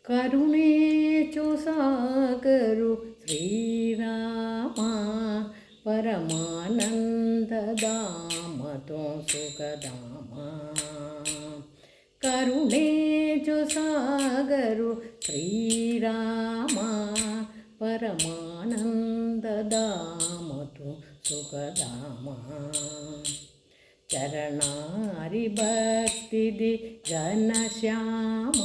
ಕರುಣೆ ಚೊಸಾಗರು ಶ್ರೀರಾಮ ಪರಮಾನಂದಧಾಮತೋ ಸುಖಧಾಮ. ಕರುಣೆ ಚೊಸಾಗರು ಶ್ರೀರಾಮ ಪರಮಾನಂದಧಾಮತೋ ಸುಖಧಾಮ. ಚರಣಾರಿ ಭಕ್ತಿದಿ ಘನಶ್ಯಾಮ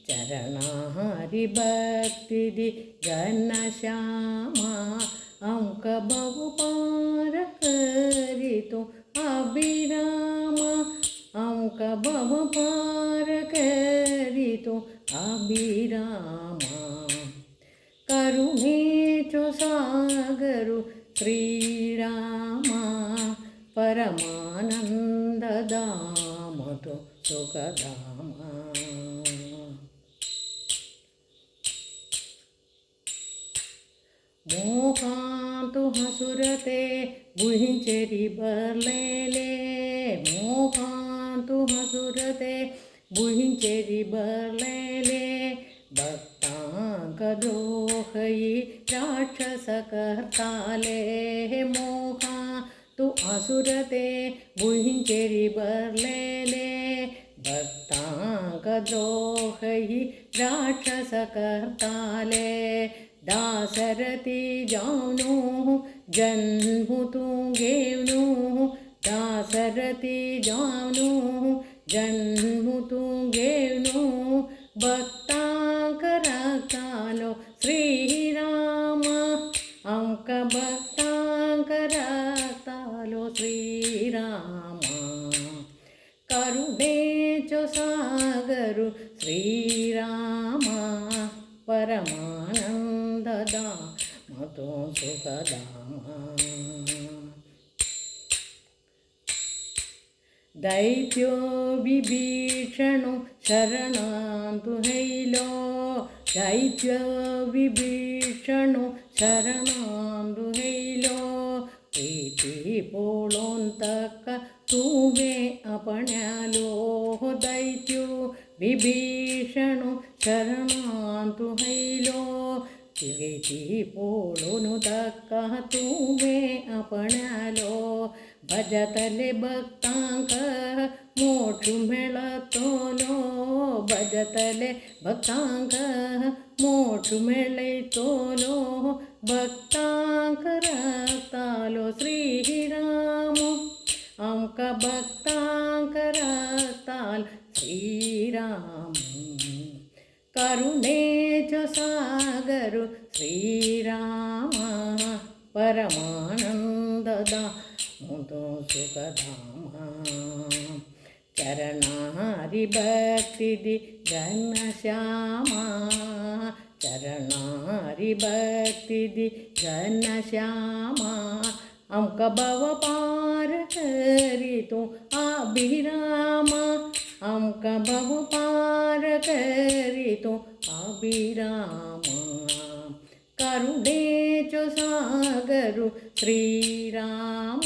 ಚರಣಾರಿ ಭಕ್ತಿದಿ ಘನಶ್ಯಾಮ. ಅಂಕ ಬಹುಪಾರ ಕರಿತು ಅಭಿರಾಮ ಅಂಕ ಬಹುಪಾರ ಕರಿತು ಅಭಿರಾಮ. ಕರುಣೆ ಚೊಸಾಗರು ಶ್ರೀರಾಮ ಪರಮಾನಂದಧಾಮತೋ ಸುಖಧಾಮ. ಮೋಹಾಂತು ಹಸುರತೆ ಬುಹಿಂಚೆರಿ ಬರ್ಲೇಲೆ ಮೋಹಾಂತು ಹಸುರತೆ ಬುಹಿಂಚೆರಿ ಬರ್ಲೇಲೆ. ಭಕ್ತಾಂಗದೋಹಯಿ ರಾಕ್ಷಸ ಕರ್ತಾಲೆ ಮೋಹ ತು ಅಸುರತೆ ಬುಹಿಂಚೆರಿ ಬರ್ಲೇಲೆ. ಭಕ್ತಾಂಗದ್ರೋಹಯಿ ರಾಕ್ಷಸ ಕರ್ತಾಲೆ. दासरथी जावनु जन्मु तुंगेवनु दासरथी जावनु जन्मु तुंगेवनु. भक्तांकरक्तालो श्रीराम अंक भक्तांकरक्तालो श्रीराम. करुणे चೊಸಾಗರು ಶ್ರೀರಾಮ ಪರಮಾನಂದಧಾಮತೋ ಸುಖಧಾಮ. ದೈತ್ಯೋ ವಿಭೀಷಣೋ ಶರಣಾಂತು ಹೈಲೋ ದೈತ್ಯೋ ವಿಭೀಷಣೋ ಶರಣಾಂತು ಹೈಲೋ. ಪ್ರೀತಿ ಪೋಳೋಂತಕ ತೂವೆ ಅಪಣ್ಯಾಲೋ ದೈತ್ಯೋ ವಿಭೀಷಣೋ ಶರಣಾಂತು ಹೈಲೋ. ಪ್ರೀತಿ ಪೋಳೋನು ತಕ್ಕ ತೂವೆ ಅಪಣ್ಯಾಲೋ. ಭಜತಲೆ ಭಕ್ತಾಂಕ ಮೋಕ್ಷು ಮೇಳತೋಲೋ ಭಜತಲೆ ಭಕ್ತಾಂಕ ಮೋಕ್ಷು ಮೇಳೈತೋಲೋ. ಭಕ್ತಾಂಕರಕ್ತಾಲೋ ಶ್ರೀರಾಮ ಅಂಕ ಭಕ್ತಾಂಕರಕ್ತಾಲ್ ಶ್ರೀರಾಮ. ಕರುಣೆ ಚೊಸಾಗರು ಶ್ರೀರಾಮ ಪರಮಾನಂದಧಾಮತೋ ಸುಖಧಾಮ. ಚರಣಾರಿ ಭಕ್ತಿದಿ ಘನಶ್ಯಾಮ ಚರಣಾರಿ ಭಕ್ತಿದಿ ಘನಶ್ಯಾಮ. ಅಂಕ ಭವಪಾರ ಕರಿತು ಅಭಿರಾಮ ಅಂಕ ಬಹುಪಾರ ಕರಿತು ಅಭಿರಾಮ. ಕರುಣೆ ಚೊಸಾಗರು ಶ್ರೀರಾಮ